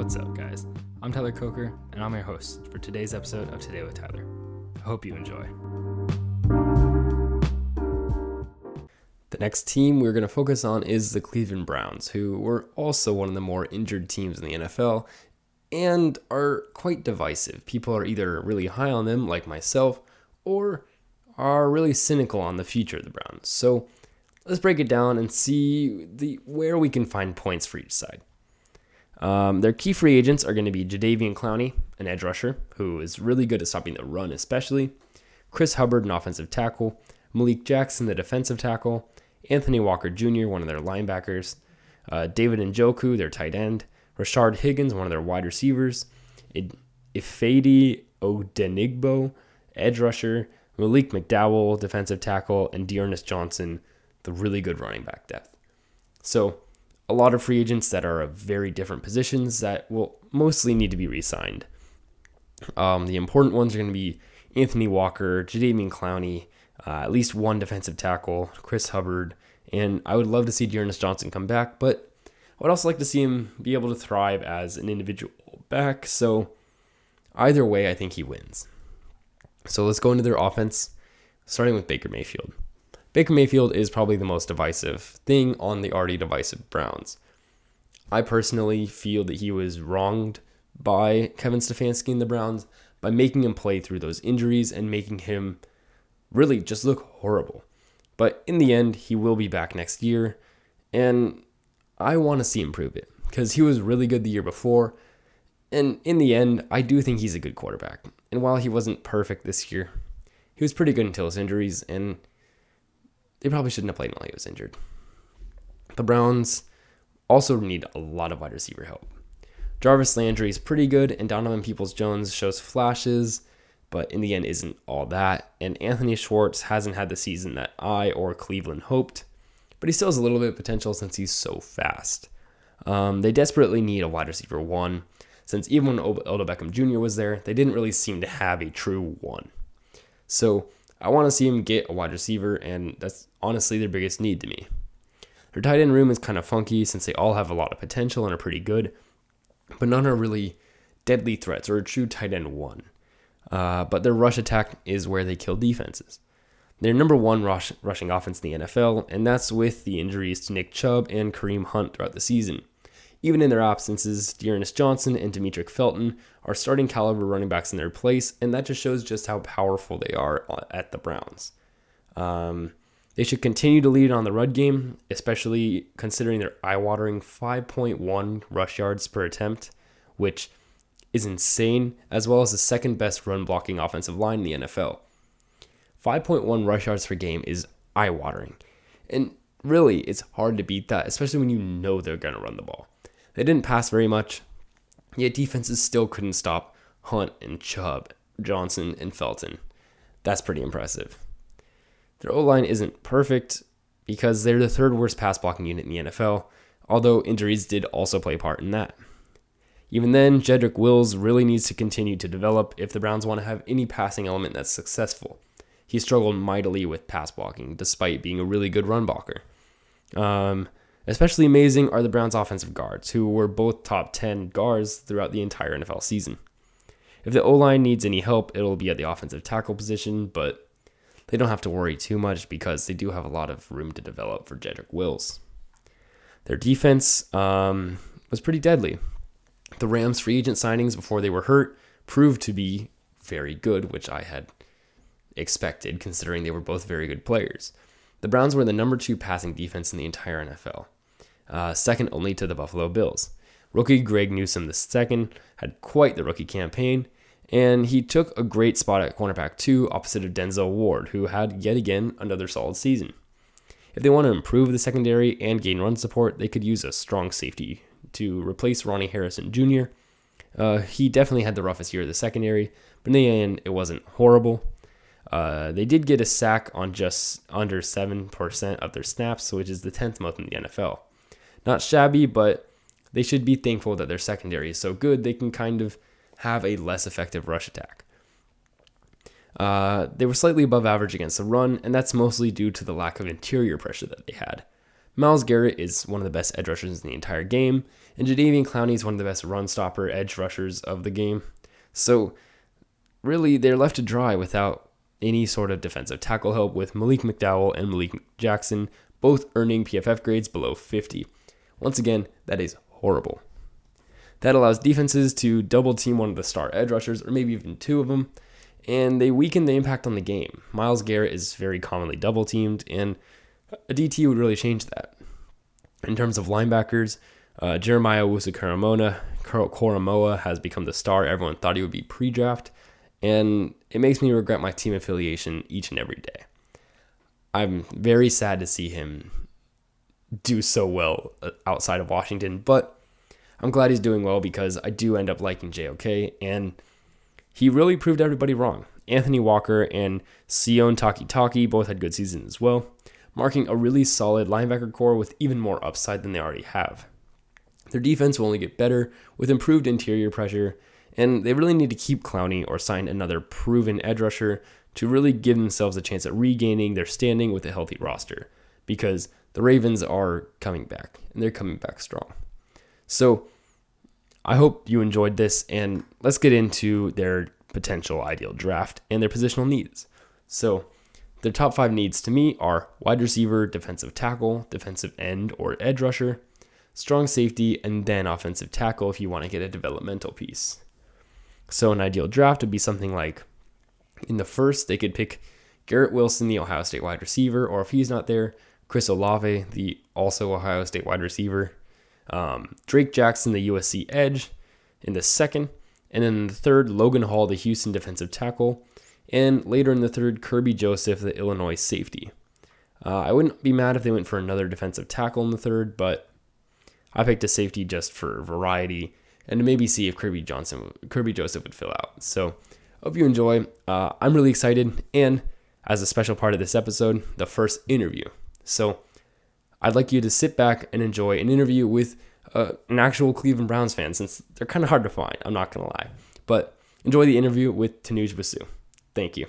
What's up, guys? I'm Tyler Coker, and I'm your host for today's episode of Today with Tyler. I hope you enjoy. The next team we're going to focus on is the Cleveland Browns, who were also one of the more injured teams in the NFL and are quite divisive. People are either really high on them, like myself, or are really cynical on the future of the Browns. So let's break it down and see where we can find points for each side. Their key free agents are going to be Jadeveon Clowney, an edge rusher, who is really good at stopping the run especially, Chris Hubbard, an offensive tackle, Malik Jackson, the defensive tackle, Anthony Walker Jr., one of their linebackers, David Njoku, their tight end, Rashard Higgins, one of their wide receivers, Ifeadi Odenigbo, edge rusher, Malik McDowell, defensive tackle, and Dearness Johnson, the really good running back depth. So a lot of free agents that are of very different positions that will mostly need to be re-signed. The important ones are going to be Anthony Walker, Jadeveon Clowney, at least one defensive tackle, Chris Hubbard, and I would love to see Dearness Johnson come back, but I would also like to see him be able to thrive as an individual back. So either way, I think he wins. So let's go into their offense, starting with Baker Mayfield. Baker Mayfield is probably the most divisive thing on the already divisive Browns. I personally feel that he was wronged by Kevin Stefanski and the Browns by making him play through those injuries and making him really just look horrible. But in the end, he will be back next year, and I want to see him prove it because he was really good the year before. And in the end, I do think he's a good quarterback. And while he wasn't perfect this year, he was pretty good until his injuries, and they probably shouldn't have played while he was injured. The Browns also need a lot of wide receiver help. Jarvis Landry is pretty good, and Donovan Peoples-Jones shows flashes, but in the end isn't all that. And Anthony Schwartz hasn't had the season that I or Cleveland hoped, but he still has a little bit of potential since he's so fast. They desperately need a wide receiver one, since even when Odell Beckham Jr. was there, they didn't really seem to have a true one. So I want to see him get a wide receiver, and that's honestly their biggest need to me. Their tight end room is kind of funky since they all have a lot of potential and are pretty good, but none are really deadly threats or a true tight end one. But their rush attack is where they kill defenses. They're number one rushing offense in the NFL, and that's with the injuries to Nick Chubb and Kareem Hunt throughout the season. Even in their absences, Dearness Johnson and Demetric Felton are starting caliber running backs in their place, and that just shows just how powerful they are at the Browns. They should continue to lead on the run game, especially considering their eye-watering 5.1 rush yards per attempt, which is insane, as well as the second best run-blocking offensive line in the NFL. 5.1 rush yards per game is eye-watering, and really, it's hard to beat that, especially when you know they're going to run the ball. They didn't pass very much, yet defenses still couldn't stop Hunt and Chubb, Johnson and Felton. That's pretty impressive. Their O-line isn't perfect because they're the third worst pass blocking unit in the NFL, although injuries did also play a part in that. Even then, Jedrick Wills really needs to continue to develop if the Browns want to have any passing element that's successful. He struggled mightily with pass blocking despite being a really good run blocker. Especially amazing are the Browns' offensive guards, who were both top 10 guards throughout the entire NFL season. If the O-line needs any help, it'll be at the offensive tackle position, but they don't have to worry too much because they do have a lot of room to develop for Jedrick Wills. Their defense was pretty deadly. The Rams' free agent signings before they were hurt proved to be very good, which I had expected considering they were both very good players. The Browns were the number 2 passing defense in the entire NFL, second only to the Buffalo Bills. Rookie Greg Newsome II had quite the rookie campaign, and he took a great spot at cornerback 2 opposite of Denzel Ward, who had yet again another solid season. If they want to improve the secondary and gain run support, they could use a strong safety to replace Ronnie Harrison Jr. He definitely had the roughest year of the secondary, but in the end, it wasn't horrible. They did get a sack on just under 7% of their snaps, which is the 10th most in the NFL. Not shabby, but they should be thankful that their secondary is so good they can kind of have a less effective rush attack. They were slightly above average against the run, and that's mostly due to the lack of interior pressure that they had. Myles Garrett is one of the best edge rushers in the entire game, and Jadeveon Clowney is one of the best run stopper edge rushers of the game. So really, they're left to dry without any sort of defensive tackle help, with Malik McDowell and Malik Jackson both earning PFF grades below 50. Once again, that is horrible. That allows defenses to double team one of the star edge rushers, or maybe even two of them, and they weaken the impact on the game. Myles Garrett is very commonly double teamed, and a DT would really change that. In terms of linebackers, Jeremiah Owusu-Koramoah has become the star everyone thought he would be pre-draft, and it makes me regret my team affiliation each and every day. I'm very sad to see him do so well outside of Washington, but I'm glad he's doing well because I do end up liking JOK, and he really proved everybody wrong. Anthony Walker and Sion Takitaki both had good seasons as well, marking a really solid linebacker core with even more upside than they already have. Their defense will only get better with improved interior pressure, and they really need to keep Clowney or sign another proven edge rusher to really give themselves a chance at regaining their standing with a healthy roster, because the Ravens are coming back, and they're coming back strong. So I hope you enjoyed this, and let's get into their potential ideal draft and their positional needs. So their top 5 needs to me are wide receiver, defensive tackle, defensive end or edge rusher, strong safety, and then offensive tackle if you want to get a developmental piece. So an ideal draft would be something like, in the first, they could pick Garrett Wilson, the Ohio State wide receiver, or if he's not there, Chris Olave, the also Ohio State wide receiver, Drake Jackson, the USC edge in the second, and then in the third, Logan Hall, the Houston defensive tackle, and later in the third, Kirby Joseph, the Illinois safety. I wouldn't be mad if they went for another defensive tackle in the third, but I picked a safety just for variety and to maybe see if Kirby Joseph would fill out. So hope you enjoy. I'm really excited, and as a special part of this episode, the first interview. So I'd like you to sit back and enjoy an interview with an actual Cleveland Browns fan, since they're kind of hard to find, I'm not going to lie. But enjoy the interview with Tanuj Basu. Thank you.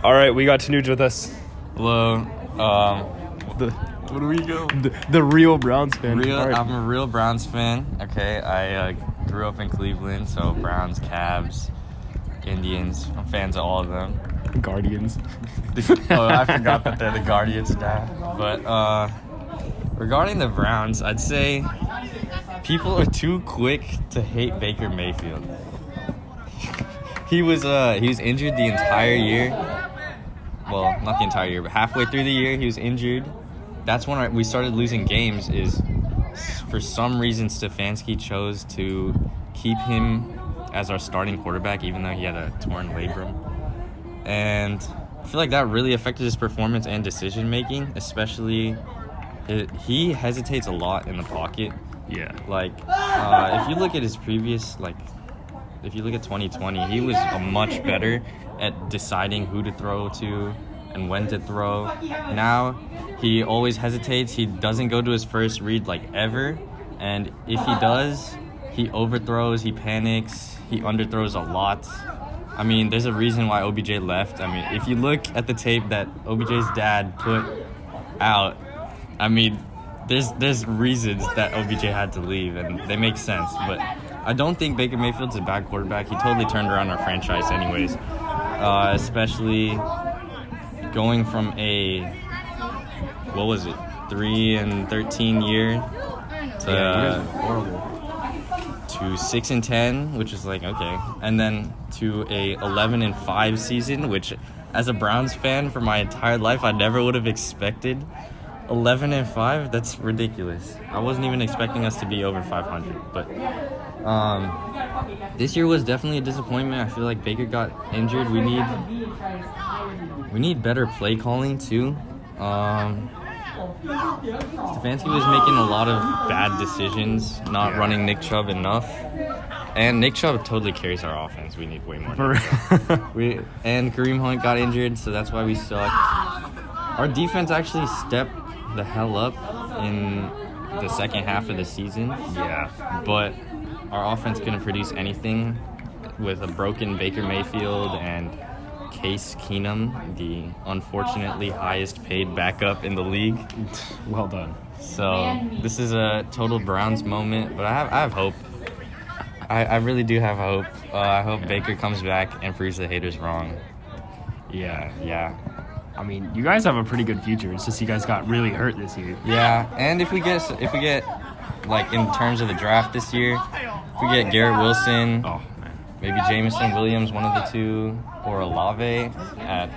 All right, we got Tanuj with us. Hello. What do we go? The real Browns fan. I'm a real Browns fan. Okay, I grew up in Cleveland, so Browns, Cavs, Indians. I'm fans of all of them. Guardians. I forgot that they're the Guardians now. But regarding the Browns, I'd say people are too quick to hate Baker Mayfield. He was injured the entire year. Well, not the entire year, but halfway through the year, he was injured. That's when we started losing games. Is for some reason Stefanski chose to keep him as our starting quarterback, even though he had a torn labrum. And I feel like that really affected his performance and decision making, especially he hesitates a lot in the pocket. Yeah. Like, if you look at his previous, if you look at 2020, he was much better at deciding who to throw to and when to throw. Now, he always hesitates. He doesn't go to his first read, ever. And if he does, he overthrows, he panics, he underthrows a lot. I mean, there's a reason why OBJ left. I mean, if you look at the tape that OBJ's dad put out, I mean, there's reasons that OBJ had to leave, and they make sense. But I don't think Baker Mayfield's a bad quarterback. He totally turned around our franchise anyways, especially going from a, 3-13 year to 6-10, which is okay. And then to a 11-5 season, which as a Browns fan for my entire life, I never would have expected. 11-5, that's ridiculous. I wasn't even expecting us to be over 500, but this year was definitely a disappointment. I feel like Baker got injured. We need better play calling too. Stefanski was making a lot of bad decisions, not running Nick Chubb enough. And Nick Chubb totally carries our offense. We need way more. And Kareem Hunt got injured, so that's why we suck. Our defense actually stepped the hell up in the second half of the season. Yeah. But our offense couldn't produce anything with a broken Baker Mayfield and Case Keenum, the unfortunately highest paid backup in the league. Well done. So this is a total Browns moment, but I have hope. I really do have hope. I hope Baker comes back and proves the haters wrong. Yeah. I mean, you guys have a pretty good future. It's just you guys got really hurt this year. Yeah, and if we get like in terms of the draft this year, if we get Garrett Wilson, maybe Jameson Williams, one of the two, or Olave at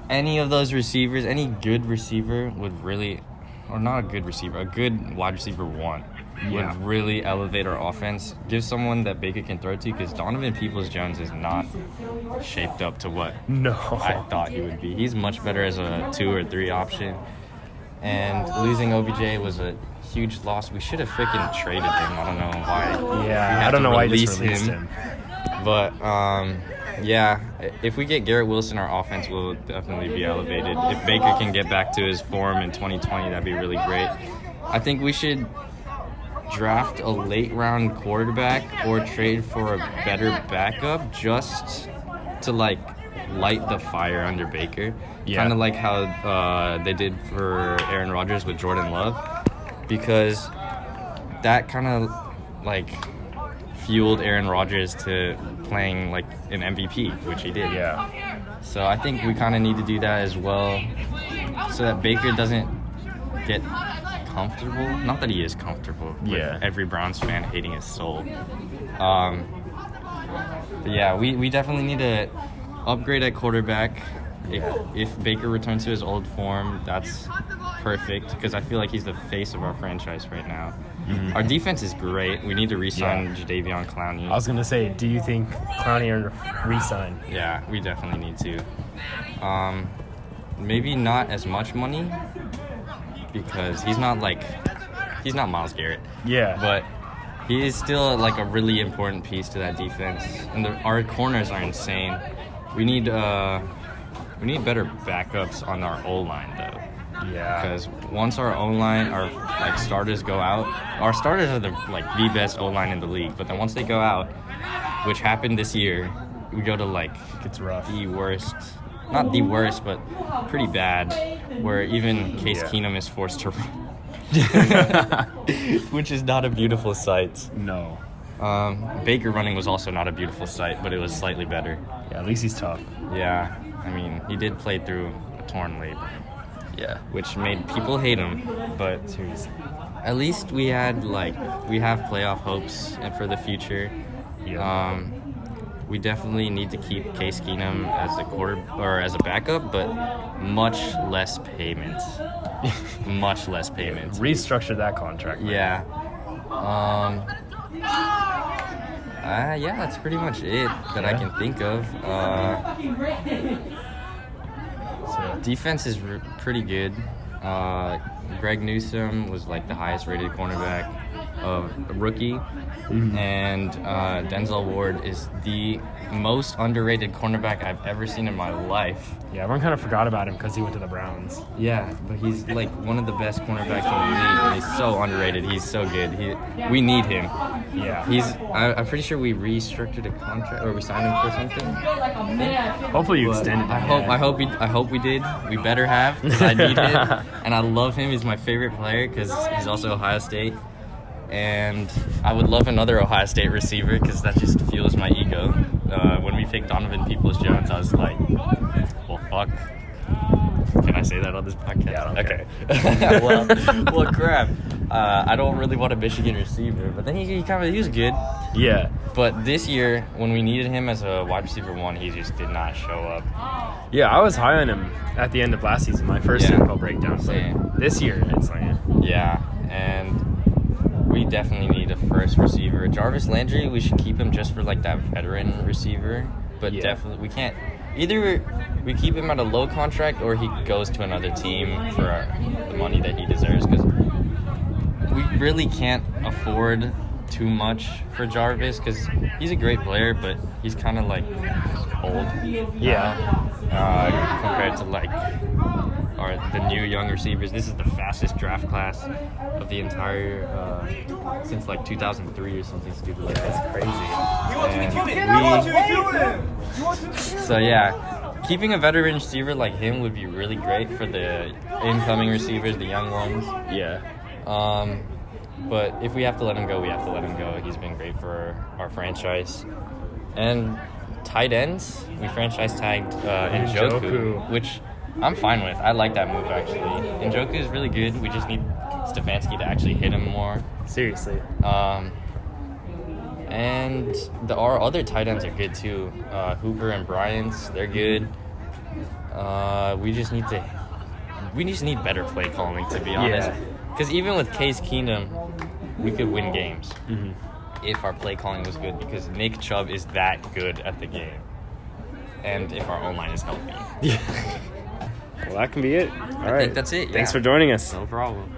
any of those receivers, any good receiver would really, or not a good receiver, a good wide receiver one would really elevate our offense. Give someone that Baker can throw to, because Donovan Peoples-Jones is not shaped up to what I thought he would be. He's much better as a 2 or 3 option. And losing OBJ was a huge loss. We should have freaking traded him. I don't know why. Yeah, I don't know why you just released him. But, if we get Garrett Wilson, our offense will definitely be elevated. If Baker can get back to his form in 2020, that'd be really great. I think we should draft a late-round quarterback or trade for a better backup just to, like, light the fire under Baker. Yeah. Kind of like how they did for Aaron Rodgers with Jordan Love, because that kind of, like, fueled Aaron Rodgers to playing like an MVP, which he did. Yeah. So I think we kind of need to do that as well, so that Baker doesn't get comfortable. Not that he is comfortable with every Browns fan hating his soul. But yeah, we definitely need to upgrade at quarterback. If Baker returns to his old form, that's perfect, because I feel like he's the face of our franchise right now. Mm-hmm. Our defense is great. We need to re-sign Jadeveon Clowney. I was going to say, do you think Clowney are re-sign? Yeah, we definitely need to. Maybe not as much money, because he's not Myles Garrett. Yeah. But he is still like a really important piece to that defense. And our corners are insane. We need better backups on our O-line, though. Yeah. Because once our O-line, our like starters go out, our starters are the best O-line in the league. But then once they go out, which happened this year, we go to it's rough. The worst, not the worst, but pretty bad, where even Case Keenum is forced to run, which is not a beautiful sight. No. Baker running was also not a beautiful sight, but it was slightly better. Yeah, at least he's tough. Yeah, I mean, he did play through a torn labrum. Yeah. Which made people hate him, but seriously, at least we have playoff hopes and for the future. Yeah. We definitely need to keep Case Keenum as a backup, but much less payments. Much less payments. Restructure that contract. Man. Yeah. That's pretty much it that I can think of. So defense is pretty good. Greg Newsome was the highest rated cornerback of a rookie. Mm-hmm. And Denzel Ward is the most underrated cornerback I've ever seen in my life. Yeah, everyone kind of forgot about him because he went to the Browns. Yeah, but he's one of the best cornerbacks in the league. And he's so underrated. He's so good. We need him. Yeah. I'm pretty sure we restructured a contract, or we signed him for something. Hopefully you extended. I hope we did. We better have, because I need him, and I love him. He's my favorite player because he's also Ohio State. And I would love another Ohio State receiver, because that just fuels my ego. When we picked Donovan Peoples-Jones, I was like, well, fuck. Can I say that on this podcast? Yeah, okay. well, crap. I don't really want a Michigan receiver, but then he was good. Yeah. But this year, when we needed him as a wide receiver one, he just did not show up. Yeah, I was high on him at the end of last season, my first NFL breakdown. But this year, it's Yeah, and we definitely need a first receiver. Jarvis Landry, we should keep him just for that veteran receiver. But definitely, we can't. Either we keep him at a low contract, or he goes to another team for the money that he deserves. Because we really can't afford too much for Jarvis, because he's a great player, but he's kind of old. Yeah. Compared to the new young receivers. This is the fastest draft class of the entire since 2003 or something stupid like that. That's crazy. So yeah, keeping a veteran receiver like him would be really great for the incoming receivers, the young ones. Yeah. But if we have to let him go, we have to let him go. He's been great for our franchise. And tight ends, we franchise tagged Njoku, which I'm fine with. I like that move, actually. Njoku is really good. We just need Stefanski to actually hit him more. Seriously. And our other tight ends are good, too. Hooper and Bryant's, they're good. We just need better play calling, to be honest. Because even with Case Keenum, we could win games if our play calling was good, because Nick Chubb is that good at the game. And if our O-line is healthy. Well, that can be it. All right. I think that's it. Thanks for joining us. No problem.